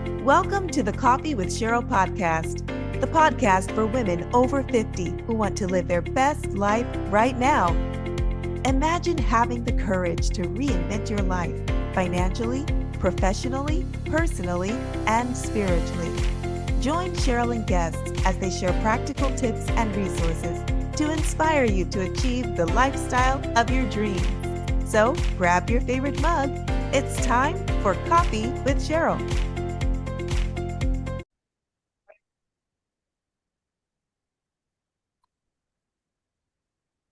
Welcome to the Coffee with Cheryl podcast, the podcast for women over 50 who want to live their best life right now. Imagine having the courage to reinvent your life financially, professionally, personally, and spiritually. Join Cheryl and guests as they share practical tips and resources to inspire you to achieve the lifestyle of your dreams. So grab your favorite mug. It's time for Coffee with Cheryl.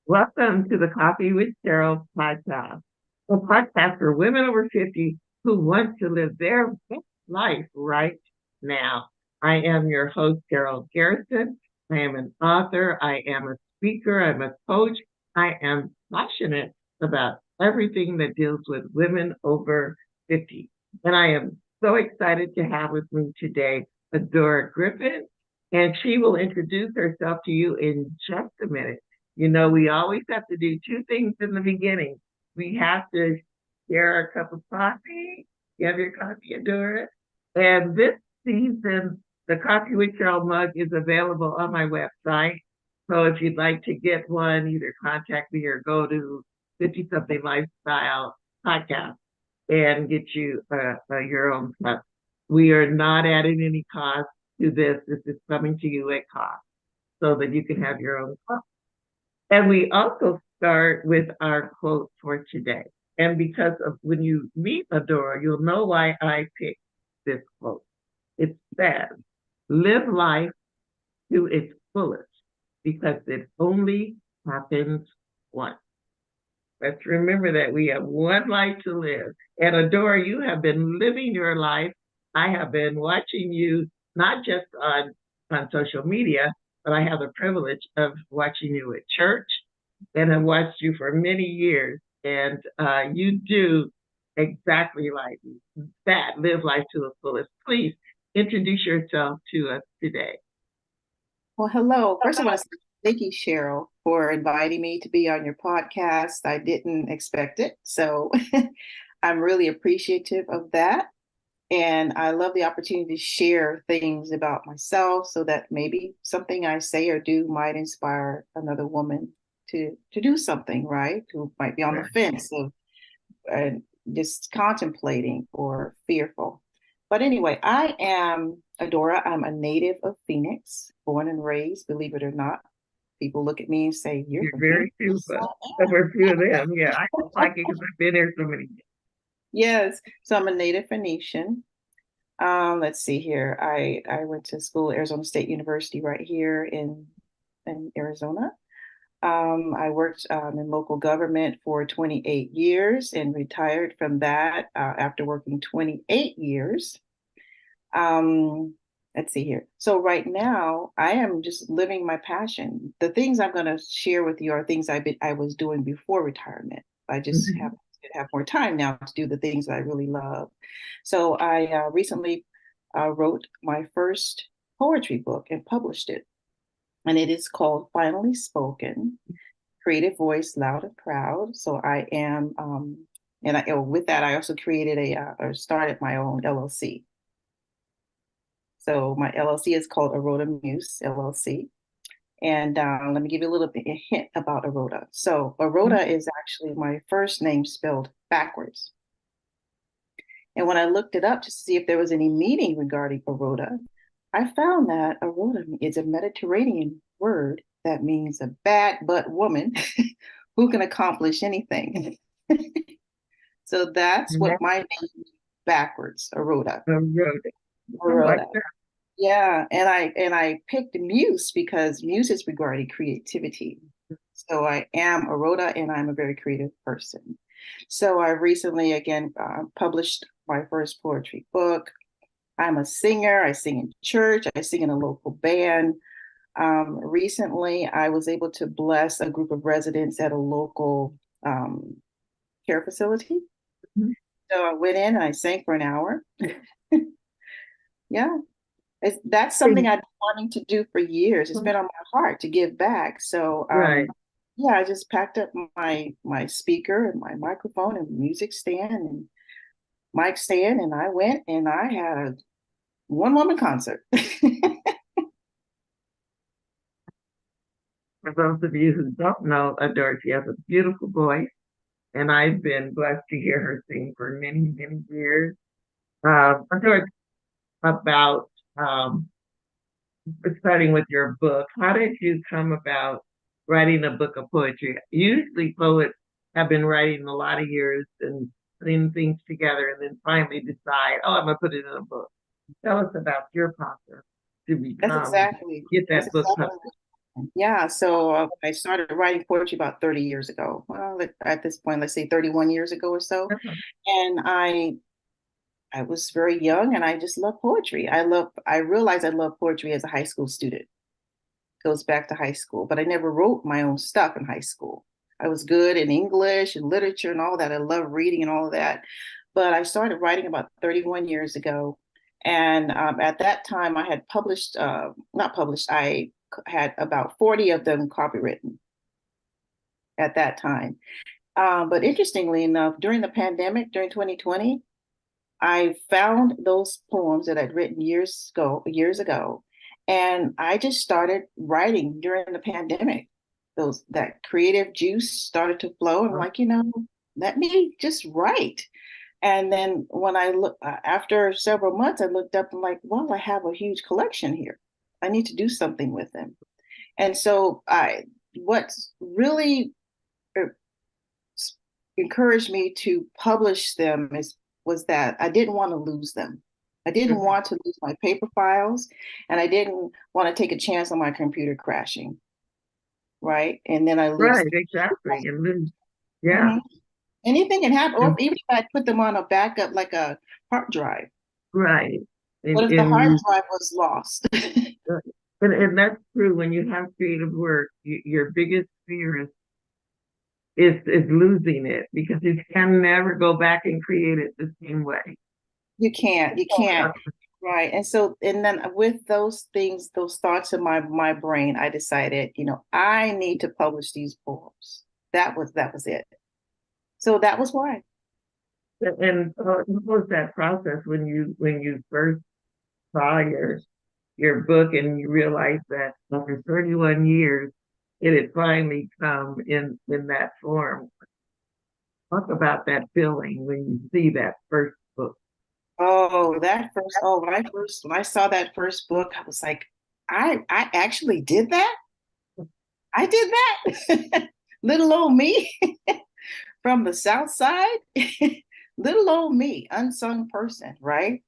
Welcome to the Coffee with Cheryl podcast, a podcast for women over 50 who want to live their best life right now. I am your host, Cheryl Garrison. I am an author. I am a speaker. I'm a coach. I am passionate about everything that deals with women over 50. And I am so excited to have with me today Adora Griffin, and she will introduce herself to you in just a minute. You know, we always have to do two things in the beginning. We have to share a cup of coffee. You have your coffee, Adora. And this season, the Coffee with Cheryl mug is available on my website. So if you'd like to get one, either contact me or go to 50 Something Lifestyle Podcast and get you your own cup. We are not adding any cost to this. This is coming to you at cost so that you can have your own cup. And we also start with our quote for today. And because of when you meet Adora, you'll know why I picked this quote. It says, live life to its fullest because it only happens once. Let's remember that we have one life to live. And Adora, you have been living your life. I have been watching you, not just on social media, but I have the privilege of watching you at church and have watched you for many years. And you do exactly like that, live life to the fullest. Please introduce yourself to us today. Well, hello. First of all, thank you, Cheryl, for inviting me to be on your podcast. I didn't expect it, so I'm really appreciative of that. And I love the opportunity to share things about myself so that maybe something I say or do might inspire another woman to do something, right? Who might be on the fence of just contemplating or fearful. But anyway, I am Adora. I'm a native of Phoenix, born and raised, believe it or not. People look at me and say, You're very few, but we're few of them. Yeah, I don't like it because I've been here so many years. Yes, so I'm a native Phoenician. Let's see here. I went to school at Arizona State University right here in Arizona. I worked in local government for 28 years and retired from that after working 28 years. Let's see here. So right now, I am just living my passion. The things I'm going to share with you are things I was doing before retirement. I just have more time now to do the things that I really love. So I recently wrote my first poetry book and published it. And it is called Finally Spoken, Creative Voice, Loud and Proud. So I am, with that, I also created or started my own LLC. So my LLC is called Aroda Muse, LLC. And let me give you a little bit a hint about Aroda. So Aroda is actually my first name spelled backwards. And when I looked it up to see if there was any meaning regarding Aroda, I found that Aroda is a Mediterranean word that means a bad butt woman who can accomplish anything. So that's what my name is backwards, Aroda. Aroda. Yeah, and I picked Muse because Muse is regarding creativity. So I am Aroda, and I'm a very creative person. So I recently again published my first poetry book. I'm a singer. I sing in church. I sing in a local band. Recently, I was able to bless a group of residents at a local care facility. So I went in and I sang for an hour. Yeah. That's something I've been wanting to do for years. It's been on my heart to give back. So yeah, I just packed up my speaker and my microphone and music stand and mic stand, and I went and I had one woman concert. For those of you who don't know Adora, she has a beautiful voice, and I've been blessed to hear her sing for many, many years. Adora, about starting with your book, how did you come about writing a book of poetry? Usually poets have been writing a lot of years and putting things together and then finally decide, oh, I'm going to put it in a book. Tell us about your process to That's exactly get that's that book published. exactly Yeah, so I started writing poetry about 30 years ago. Well, at this point, let's say 31 years ago or so. And I was very young and I just love poetry. I realized I love poetry as a high school student. Goes back to high school, but I never wrote my own stuff in high school. I was good in English and literature and all that. I love reading and all of that. But I started writing about 31 years ago. And at that time, I had published, not published, I had about 40 of them copywritten at that time. But interestingly enough, during the pandemic, during 2020, I found those poems that I'd written years ago, and I just started writing during the pandemic. That creative juice started to flow, and like, let me just write. And then when I look after several months, I looked up and like, well, I have a huge collection here. I need to do something with them. And so what's really encouraged me to publish them was that I didn't want to lose them. I didn't want to lose my paper files, and I didn't want to take a chance on my computer crashing. Right. And then I lose. Right, exactly. And then, yeah. Anything can happen, or even if I put them on a backup, like a hard drive. Right. What if the hard drive was lost? And that's true. When you have creative work, your biggest fear is losing it, because you can never go back and create it the same way. You can't. Right. And so, and then with those things, those thoughts in my brain, I decided, I need to publish these poems. That was it. So that was why. And what was that process when you first saw your book and you realized that after 31 years it had finally come in that form? Talk about that feeling when you see that first book. Oh, when I saw that first book, I was like, I actually did that. I did that. Little old me from the South Side. Little old me, unsung person, right?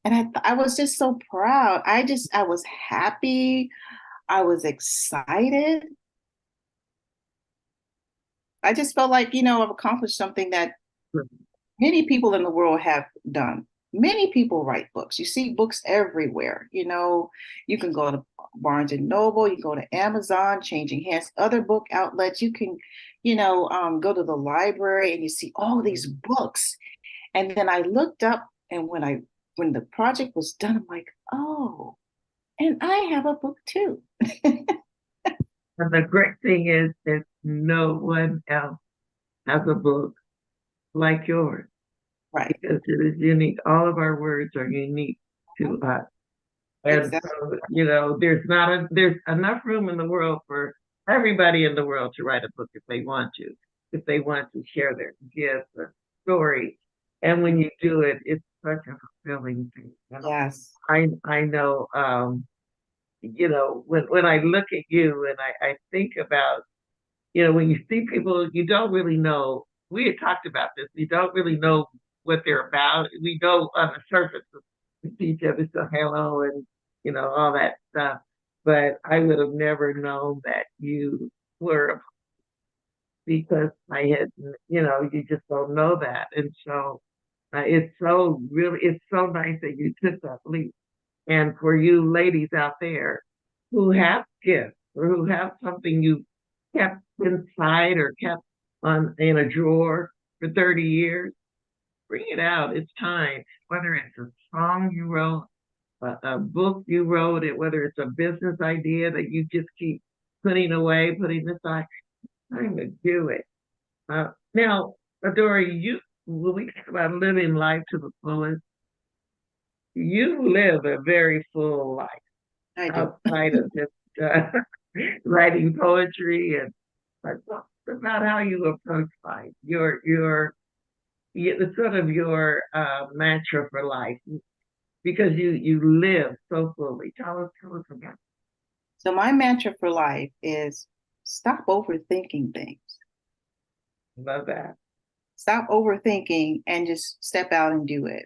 And I was just so proud. I was happy. I was excited. I just felt like, I've accomplished something that many people in the world have done. Many people write books. You see books everywhere. You can go to Barnes and Noble, you can go to Amazon, Changing Hands, other book outlets. You can, go to the library and you see all these books. And then I looked up, and when the project was done, I'm like, oh, and I have a book too. And the great thing is that no one else has a book like yours. Right. Because it is unique. All of our words are unique to us. And exactly. so, there's enough room in the world for everybody in the world to write a book if they want if they want to share their gifts or stories. And when you do it, it's such a fulfilling thing. Yes. I know, when I look at you and I think about, when you see people, you don't really know. We had talked about this. You don't really know what they're about. We go on the surface, we see each other, so hello, and all that stuff. But I would have never known that you were, because I had, you just don't know that. And so it's so nice that you took that leap. And for you ladies out there who have gifts or who have something you kept inside or kept in a drawer for 30 years, bring it out. It's time. Whether it's a song you wrote, a book you wrote, whether it's a business idea that you just keep putting away, putting aside, time to do it. Now, Adora, when we talk about living life to the fullest, you live a very full life I do. outside of just writing poetry and talk about how you approach life. It's sort of your mantra for life because you live so fully. Tell us about. So my mantra for life is stop overthinking things. Love that. Stop overthinking and just step out and do it.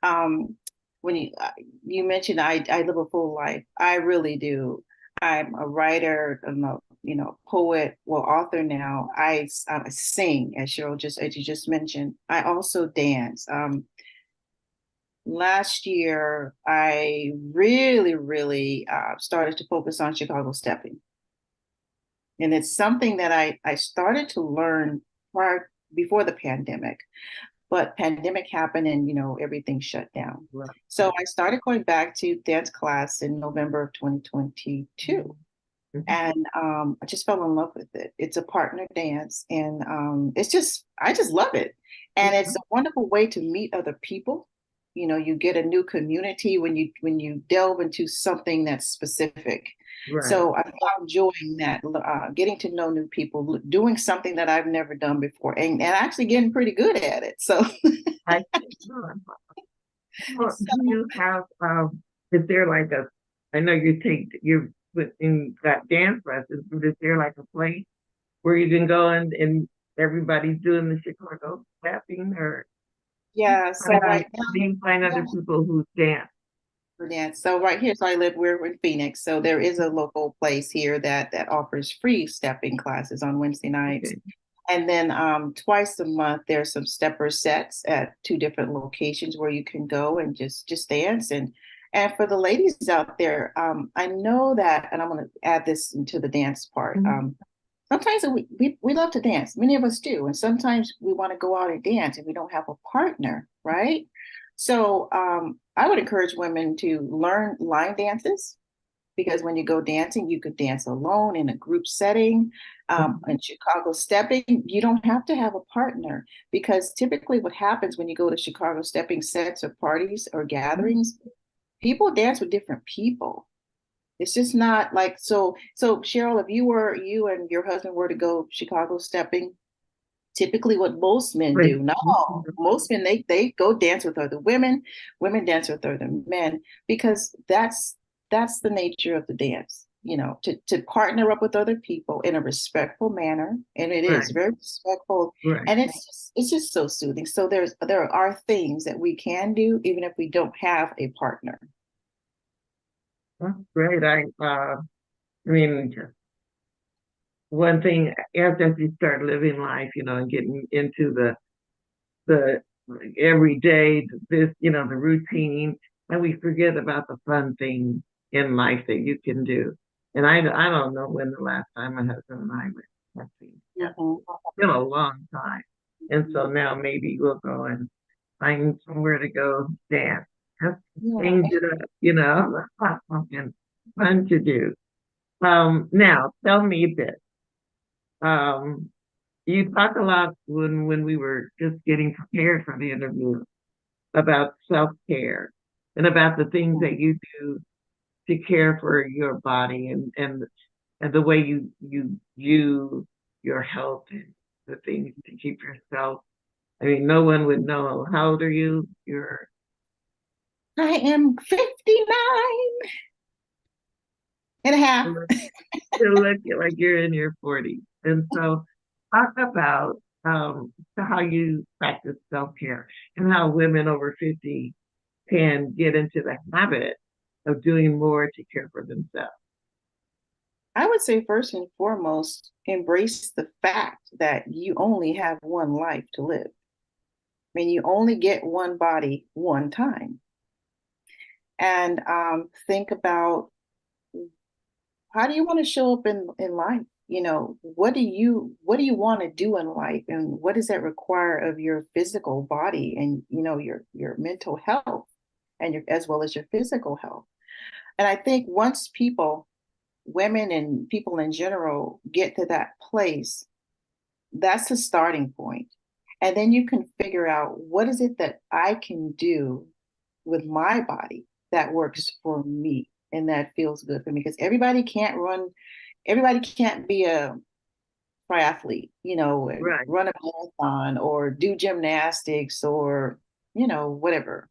Um, when you mentioned I live a full life, I really do. I'm a writer, I'm a poet, well, author now. I sing, as you just mentioned. I also dance. Last year, I really started to focus on Chicago stepping, and it's something that I started to learn before the pandemic. But pandemic happened and everything shut down. Right. So I started going back to dance class in November of 2022. Mm-hmm. And I just fell in love with it. It's a partner dance, and I just love it. And it's a wonderful way to meet other people. You get a new community when you delve into something that's specific. Right. So I found enjoying that, getting to know new people, doing something that I've never done before, and actually getting pretty good at it. So, I well, do you have is there like I know you're in that dance lessons, but is there like a place where you can go and everybody's doing the Chicago stepping or yeah. So right do you find other now, people who dance? for dance. So right here, so we're in Phoenix. So there is a local place here that offers free stepping classes on Wednesday nights. Okay. And then twice a month, there's some stepper sets at two different locations where you can go and just dance. And for the ladies out there, I know that, and I'm going to add this into the dance part. Mm-hmm. Sometimes we love to dance. Many of us do. And sometimes we want to go out and dance and we don't have a partner, right? So I would encourage women to learn line dances, because when you go dancing, you could dance alone in a group setting. In Chicago stepping, you don't have to have a partner, because typically what happens when you go to Chicago stepping sets or parties or gatherings, people dance with different people. It's just not like so. So Cheryl, if you and your husband were to go Chicago stepping, typically what most men do, not all, most men they go dance with other women, women dance with other men, because that's the nature of the dance, to partner up with other people in a respectful manner, and it is very respectful, and it's just so soothing. So there are things that we can do even if we don't have a partner. That's great. I mean, just one thing as you start living life, and getting into the everyday, the routine, and we forget about the fun things in life that you can do. And I don't know when the last time my husband and I went camping. Mhm. It's been a long time. And so now maybe we'll go and find somewhere to go dance. Just change it up, that's something fun to do. Now tell me this. Um, you talked a lot when we were just getting prepared for the interview about self-care and about the things that you do to care for your body and the way you view your health and the things to keep yourself. I mean, no one would know. How old are you? You're I am 59 and a half. you look like you're in your 40s. And so talk about how you practice self-care and how women over 50 can get into the habit of doing more to care for themselves. I would say first and foremost, embrace the fact that you only have one life to live. I mean, you only get one body one time. And think about, how do you want to show up in life? What do you want to do in life, and what does that require of your physical body and your mental health, and as well as your physical health. And I think once women and people in general get to that place, that's the starting point. And then you can figure out, what is it that I can do with my body that works for me and that feels good for me. Because everybody can't be a triathlete, Right. run a marathon or do gymnastics or, whatever,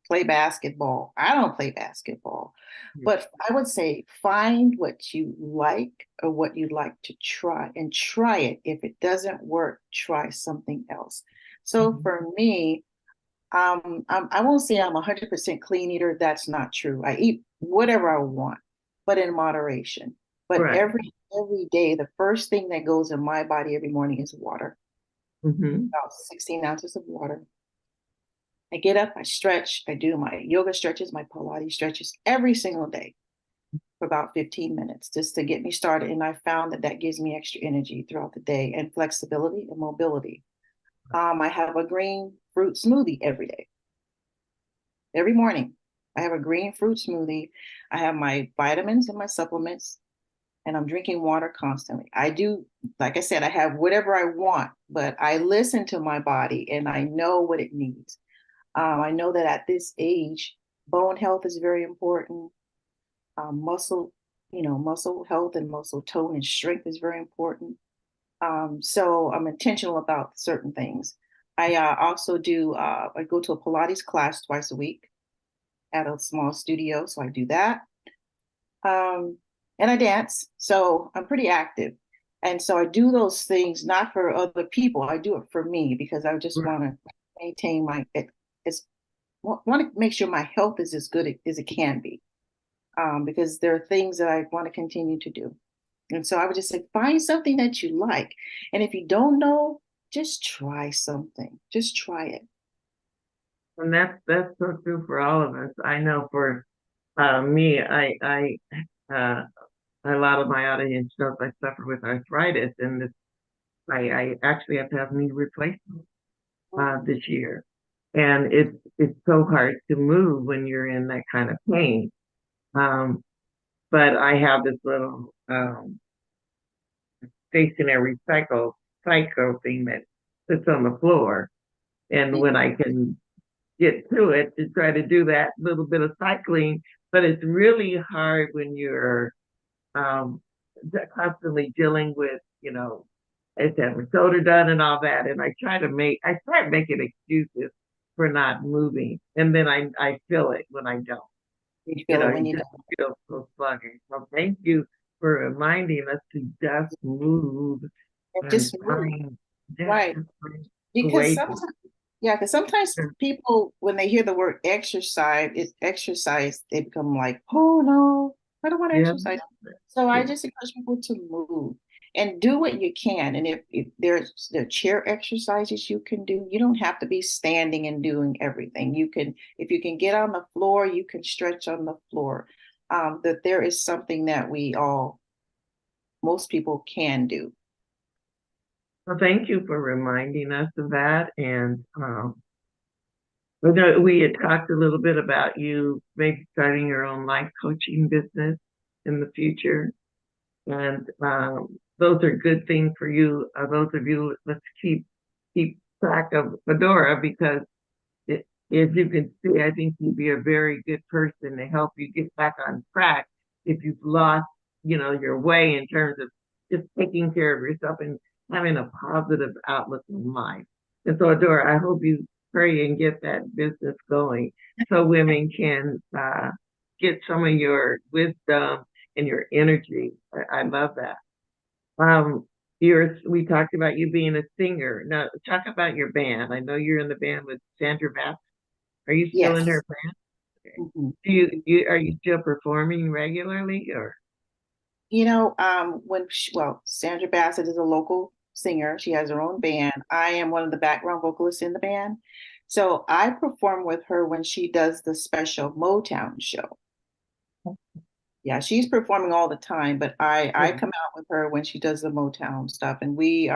play basketball. I don't play basketball, but I would say find what you like or what you'd like to try and try it. If it doesn't work, try something else. So Mhm. for me, I won't say I'm a 100% clean eater. That's not true. I eat whatever I want, but in moderation. But Right. every day, the first thing that goes in my body every morning is water, Hmm. about 16 ounces of water. I get up, I stretch, I do my yoga stretches, my Pilates stretches every single day for about 15 minutes just to get me started. And I found that that gives me extra energy throughout the day and flexibility and mobility. I have a green fruit smoothie every day, every morning. I have a green fruit smoothie. I have my vitamins and my supplements, and I'm drinking water constantly. I do, like I said, I have whatever I want, but I listen to my body and I know what it needs. I know that at this age, bone health is very important. Muscle, muscle health and muscle tone and strength is very important. So I'm intentional about certain things. I also I go to a Pilates class twice a week at a small studio. So I do that. And I dance. So I'm pretty active. And so I do those things not for other people. I do it for me because I just want to maintain it's want to make sure my health is as good as it can be. Because there are things that I want to continue to do. And so I would just say, find something that you like. And if you don't know, just try something. Just try it. And that's so true for all of us. I know for me, I uh, a lot of my audience knows I suffer with arthritis, and I actually have to have knee replacement this year, and it's so hard to move when you're in that kind of pain. Um, but I have this little stationary cycle thing that sits on the floor, and when I can get to it to try to do that little bit of cycling, but it's really hard when you're um, constantly dealing with, I have to have my shoulder done and all that. And I start making excuses for not moving. And then I feel it when I don't, You feel it when you you just feel so sluggish. So thank you for reminding us to just move don't. and Just move. find, yeah, Right. just find a Because way to, sometimes, yeah, because sometimes sure. people, when they hear the word exercise, they become like, oh no, I don't want to Yeah, exercise. So I yeah. just encourage people to move and do what you can. And if there are chair exercises you can do, you don't have to be standing and doing everything. If you can get on the floor, you can stretch on the floor. That there is something that most people can do. Well, thank you for reminding us of that. And we had talked a little bit about you maybe starting your own life coaching business in the future. And those are good things for you. Those of you, let's keep track of Adora because as you can see, I think you'd be a very good person to help you get back on track if you've lost, your way in terms of just taking care of yourself and having a positive outlook in life. And so, Adora, I hope you pray and get that business going so women can get some of your wisdom and your energy. I love that. Um, we talked about you being a singer. Now, talk about your band. I know you're in the band with Sandra Bass. Are you still in Yes. her band? Okay. Mhm. Are you still performing regularly or? Sandra Bassett is a local singer. She has her own band. I am one of the background vocalists in the band. So I perform with her when she does the special Motown show. Yeah, she's performing all the time, but I Yeah. come out with her when she does the Motown stuff, and we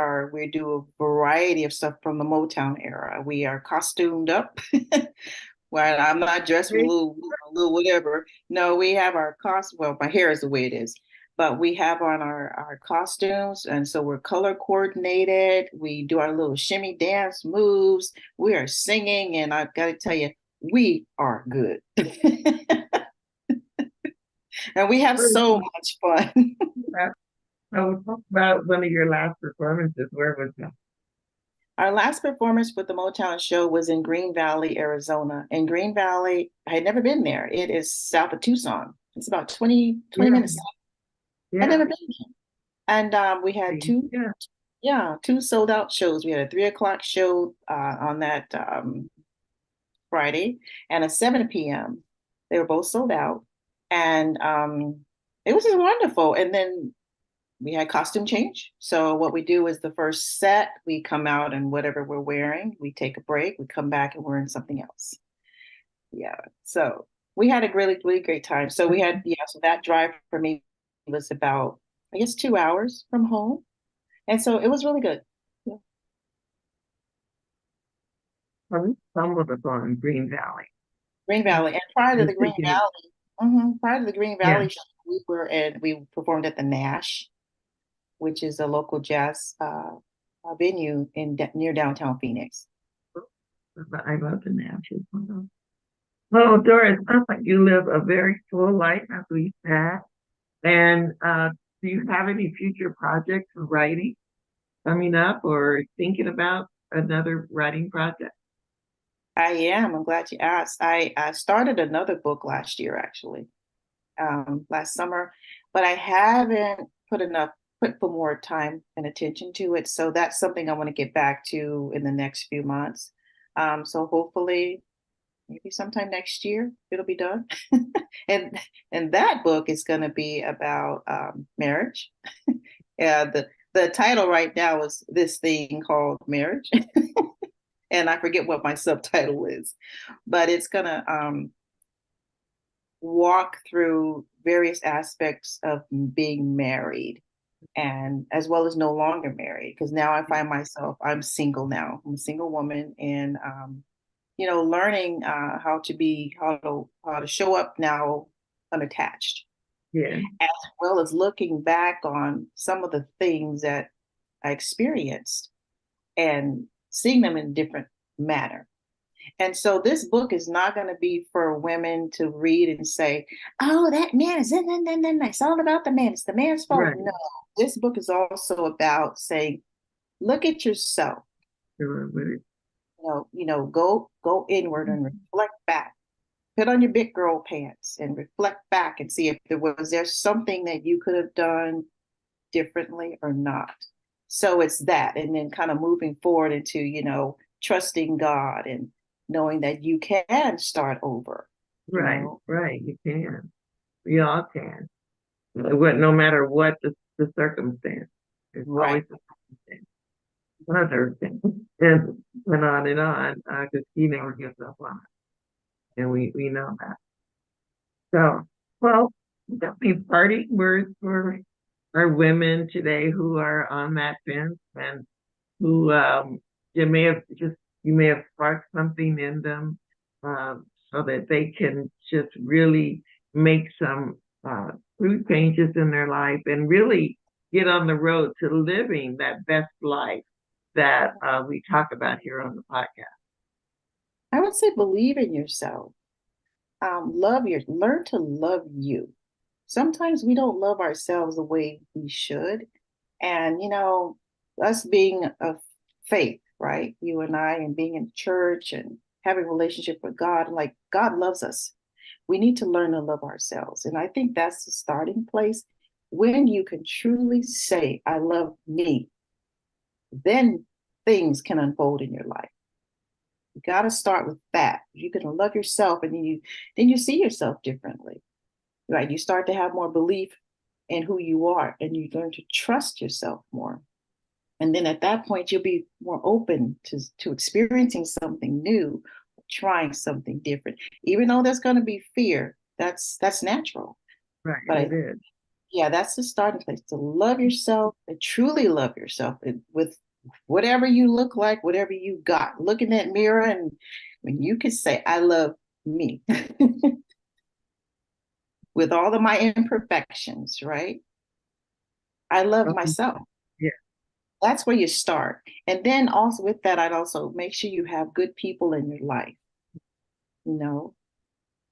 do a variety of stuff from the Motown era. We are costumed up. Well, I'm not dressed with a little whatever. No, we have our Well, my hair is the way it is, but we have on our costumes, and so we're color coordinated. We do our little shimmy dance moves. We are singing, and I've got to tell you, we are good. And we have so much fun. So talk about one of your last performances. Where was that? Our last performance with the Motown show was in Green Valley, Arizona. In Green Valley, I had never been there. It is south of Tucson. It's about 20 Yeah, minutes south. I'd yeah, never been there. And we had yeah. two sold out shows. We had a 3 o'clock show on that Friday and a 7 p.m. They were both sold out. And it was just wonderful. And then we had costume change. So what we do is the first set, we come out in whatever we're wearing. We take a break. We come back and we're in something else. Yeah. So we had a really, really great time. So we had, so that drive for me was about, I guess, 2 hours from home. And so it was really good. Yeah. Well, we stumbled upon Green Valley. Green Valley. And prior to I'm the Green thinking, Valley, prior to the Green yeah, Valley show, we performed at the Nash, which is a local jazz venue near downtown Phoenix. I love the Natchez. Well, Doris, sounds like you live a very full life, as we said. And do you have any future projects for writing coming up or thinking about another writing project? I am. I'm glad you asked. I started another book last year, actually, last summer, but I haven't put more time and attention to it. So that's something I want to get back to in the next few months. So hopefully, maybe sometime next year it'll be done. and and that book is going to be about marriage. Yeah, the title right now is this thing called marriage. And I forget what my subtitle is, but it's gonna walk through various aspects of being married and as well as no longer married. Because now I find myself, I'm single now. I'm a single woman, and learning how to show up now unattached, Yeah, as well as looking back on some of the things that I experienced and seeing them in a different manner. And so this book is not going to be for women to read and say, oh, that man is it's all about the man. It's the man's fault. right. No, this book is also about saying, look at yourself. Sure, but Go inward and reflect back. Put on your big girl pants and reflect back and see if there's something that you could have done differently or not. So it's that, and then kind of moving forward into, trusting God and knowing that you can start over, right, right. You can. We all can. No matter what the circumstance, there's Right. always a circumstance. Another thing, and went on and on, because he never gives up on it, and we know that. So, well, definitely parting words for our women today who are on that fence and who you may have sparked something in them, so that they can just really make some true changes in their life and really get on the road to living that best life that we talk about here on the podcast. I would say believe in yourself. Learn to love you. Sometimes we don't love ourselves the way we should. And, us being of faith, right? You and I, and being in church and having a relationship with God, like God loves us. We need to learn to love ourselves. And I think that's the starting place. When you can truly say, I love me, then things can unfold in your life. You got to start with that. You can love yourself, and then you see yourself differently, right? You start to have more belief in who you are, and you learn to trust yourself more. And then at that point, you'll be more open to experiencing something new, trying something different. Even though there's going to be fear, that's natural. Right, But it is. yeah, that's the starting place, to love yourself and truly love yourself, and with whatever you look like, whatever you got. Look in that mirror, and when you can say, I love me with all of my imperfections, right? I love myself. Yeah, That's where you start. And then also with that, I'd also make sure you have good people in your life.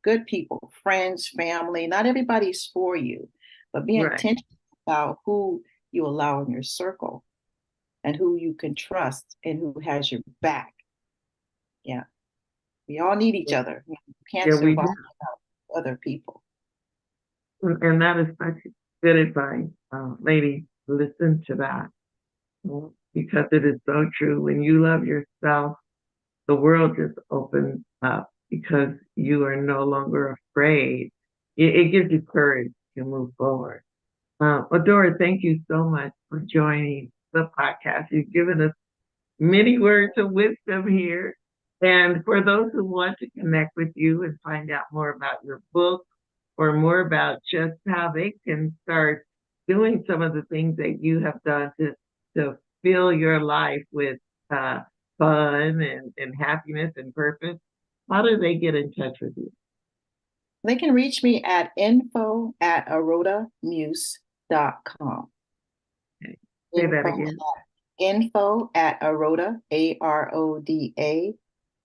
good people, friends, family. Not everybody's for you, but be Right. intentional about who you allow in your circle and who you can trust and who has your back. Yeah. We all need each other. You can't Yeah, we survive do. without other people. And that is such good advice. Ladies, listen to that because it is so true. When you love yourself, the world just opens up because you are no longer afraid. It gives you courage to move forward. Adora, thank you so much for joining the podcast. You've given us many words of wisdom here. And for those who want to connect with you and find out more about your book or more about just how they can start doing some of the things that you have done to fill your life with fun and happiness and purpose, how do they get in touch with you? They can reach me at info@arodamuse.com. Okay. Say that Info again. info at Aroda, ARODA,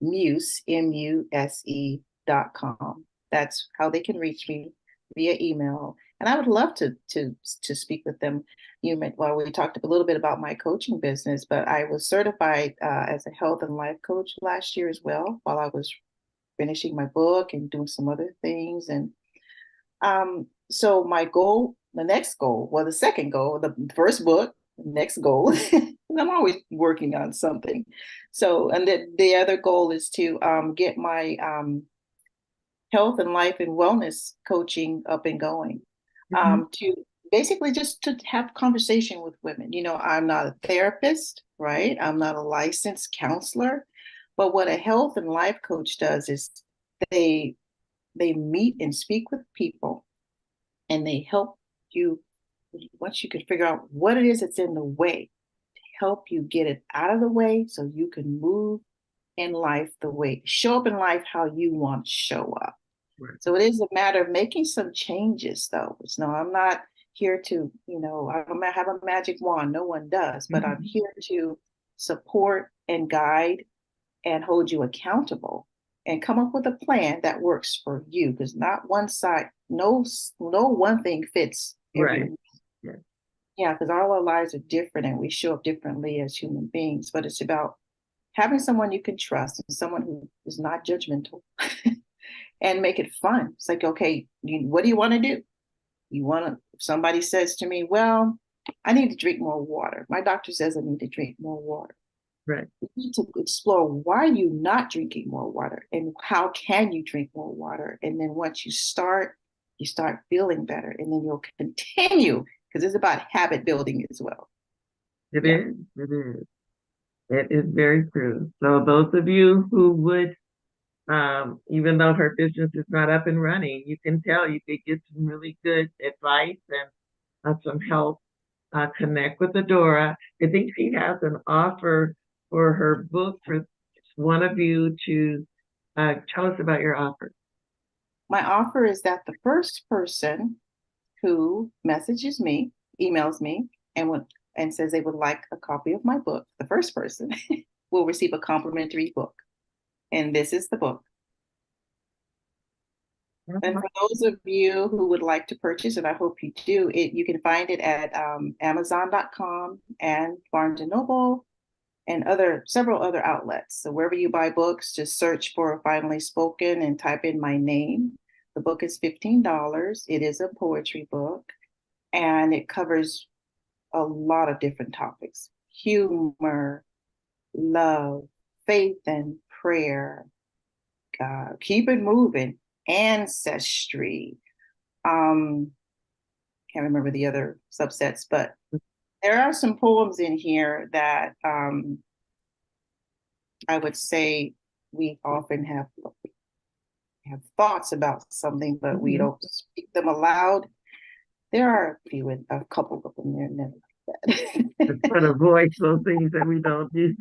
Muse, MUSE.com. That's how they can reach me via email. And I would love to speak with them. Well, we talked a little bit about my coaching business, but I was certified as a health and life coach last year as well, while I was finishing my book and doing some other things. And so my goal, the next goal, well, the second goal, the first book, next goal, I'm always working on something. So, and the other goal is to get my health and life and wellness coaching up and going, to basically just to have conversation with women. I'm not a therapist, right? I'm not a licensed counselor, but what a health and life coach does is they meet and speak with people, and they help you once you can figure out what it is that's in the way, to help you get it out of the way so you can move in life show up in life how you want to show up. Right. So it is a matter of making some changes, though. I'm not here to, I don't have a magic wand. No one does, but I'm here to support and guide and hold you accountable and come up with a plan that works for you, because not one side, no one thing fits everyone. Right. Yeah. Yeah, because all our lives are different and we show up differently as human beings, but it's about having someone you can trust and someone who is not judgmental and make it fun. It's like, okay, what do you want to do? If somebody says to me, well, I need to drink more water. My doctor says I need to drink more water. Right. You need to explore, why are you not drinking more water and how can you drink more water? And then once you start feeling better, and then you'll continue, because it's about habit building as well. It is. It is. It is very true. So those of you who would, even though her business is not up and running, you can tell you could get some really good advice and some help. Connect with Adora. I think she has an offer for her book for one of you to tell us about your offer. My offer is that the first person who emails me, and says they would like a copy of my book, the first person will receive a complimentary book. And this is the book. And for those of you who would like to purchase, and I hope you do, you can find it at Amazon.com and Barnes and Noble and several other outlets. So wherever you buy books, just search for Finally Spoken and type in my name. The book is $15. It is a poetry book, and it covers a lot of different topics: humor, love, faith and prayer, keep it moving, ancestry. Can't remember the other subsets, but there are some poems in here that I would say we often have thoughts about something, but we don't speak them aloud. There are a couple of them there, never like that. Try to avoid those things that we don't do.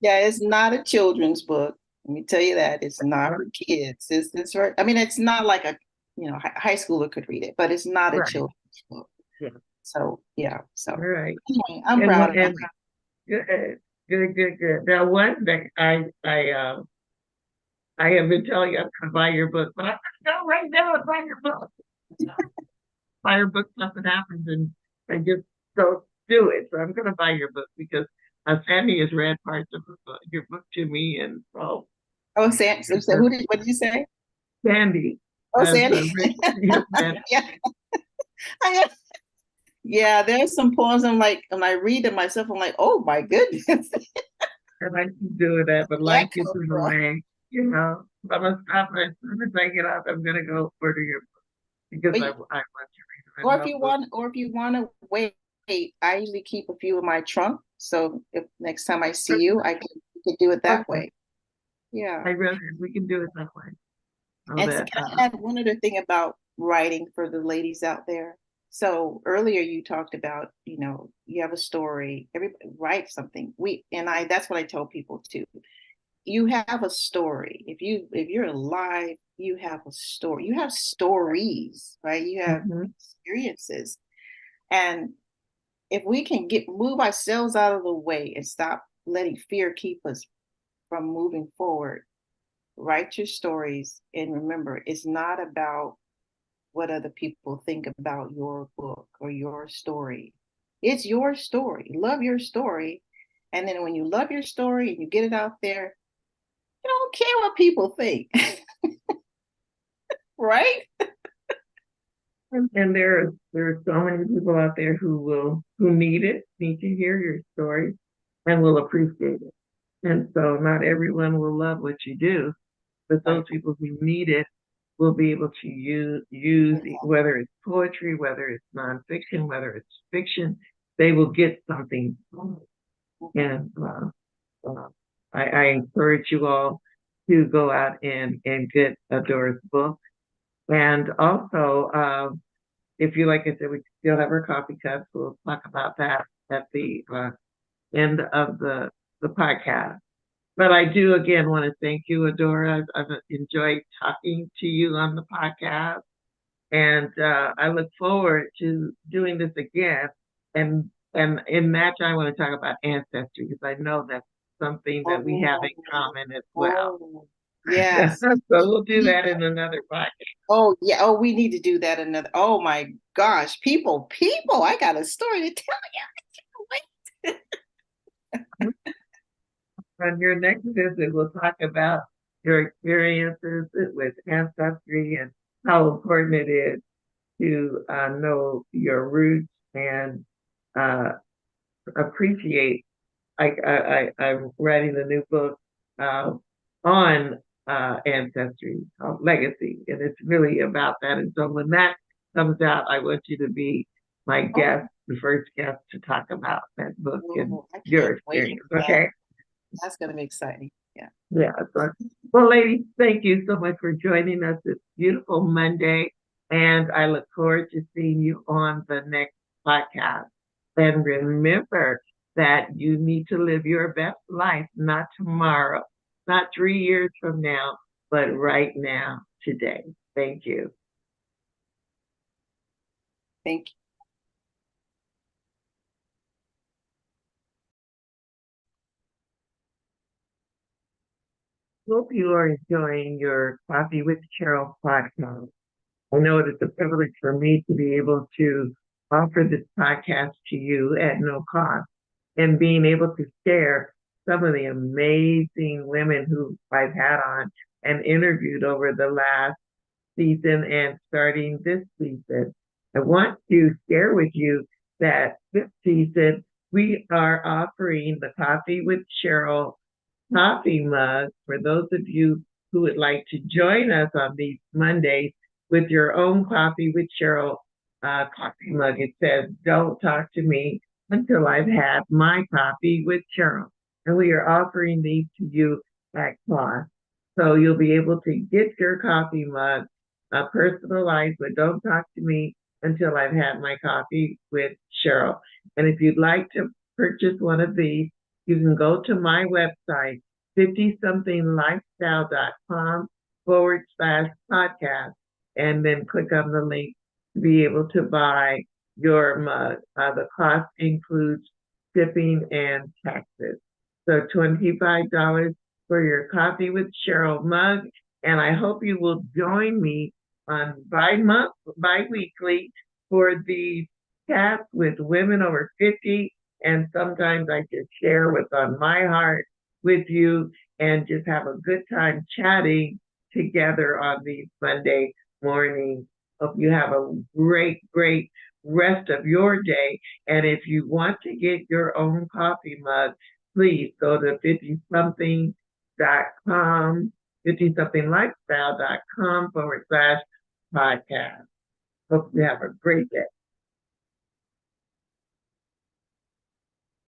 Yeah, it's not a children's book. Let me tell you that. It's not for kids. It's for, I mean, it's not like a high schooler could read it, but it's not a children's book. Yeah. So yeah. So all right. Anyway, I'm proud of it. Good. Now, one that I have been telling you I'm going to buy your book, but I'm going to go right now and buy your book. Buy your book, something happens, and I just don't do it. So I'm going to buy your book because Sandy has read parts of your book to me, and so Oh, so what did you say? Sandy Oh, has Sandy. read. Yeah, I have. Yeah, there's some poems I'm like, when I read them myself, I'm like, oh my goodness. And I keep doing that, but That life gets come in the from. way, you know. So I'm gonna stop it. As soon as I get up, I'm gonna go order your book because But I you, want to read them. or I if love you books. want, or if you want to wait, I usually keep a few in my trunk. So if next time I see you, we can do it that Okay, way. Yeah. I rather we can do it that way. So And so that can I add one other thing about writing for the ladies out there? So earlier you talked about, you have a story, everybody write something. That's what I tell people too. You have a story. If you're alive, you have a story. You have stories, right? You have mhm. experiences. And if we can move ourselves out of the way and stop letting fear keep us from moving forward, write your stories and remember it's not about what other people think about your book or your story. It's your story. Love your story. And then when you love your story and you get it out there, you don't care what people think. Right? And there are so many people out there who need to hear your story, and will appreciate it. And so not everyone will love what you do, but those Right. people who need it will be able to use whether it's poetry, whether it's nonfiction, whether it's fiction, they will get something from it. And uh, I encourage you all to go out and get Adora's book. And also, if you like I said, we still have our coffee cups. We'll talk about that at the end of the podcast. But I do again want to thank you, Adora. I've enjoyed talking to you on the podcast, and I look forward to doing this again. And in that, I want to talk about ancestry because I know that's something that we have Oh, in common as well. oh, yes. So we'll do that in another podcast. Oh, yeah. Oh, we need to do that another. Oh my gosh. People, I got a story to tell you. On your next visit, we'll talk about your experiences with ancestry and how important it is to know your roots and uh, appreciate. I'm writing a new book uh, on ancestry called Legacy, and it's really about that. And so when that comes out, I want you to be my Oh, guest, the first guest to talk about that book and oh, I your can't wait experience. for that. Okay? That's going to be exciting. Yeah. Yeah. So, well, ladies, thank you so much for joining us this beautiful Monday. And I look forward to seeing you on the next podcast. And remember that you need to live your best life, not tomorrow, not 3 years from now, but right now, today. Thank you. Thank you. Hope you are enjoying your Coffee with Cheryl podcast. I know it is a privilege for me to be able to offer this podcast to you at no cost and being able to share some of the amazing women who I've had on and interviewed over the last season and starting this season. I want to share with you that this season we are offering the Coffee with Cheryl coffee mug for those of you who would like to join us on these Mondays with your own Coffee with Cheryl coffee mug. It says, "Don't talk to me until I've had my coffee with Cheryl." And we are offering these to you at cost. So you'll be able to get your coffee mug personalized, but don't talk to me until I've had my coffee with Cheryl. And if you'd like to purchase one of these, you can go to my website, 50somethinglifestyle.com/podcast, and then click on the link to be able to buy your mug. The cost includes shipping and taxes. So $25 for your Coffee with Cheryl mug. And I hope you will join me on bi-weekly for the chats with women over 50. And sometimes I just share what's on my heart with you and just have a good time chatting together on these Monday mornings. Hope you have a great, great rest of your day. And if you want to get your own coffee mug, please go to 50something.com, 50somethinglifestyle.com /podcast. Hope you have a great day.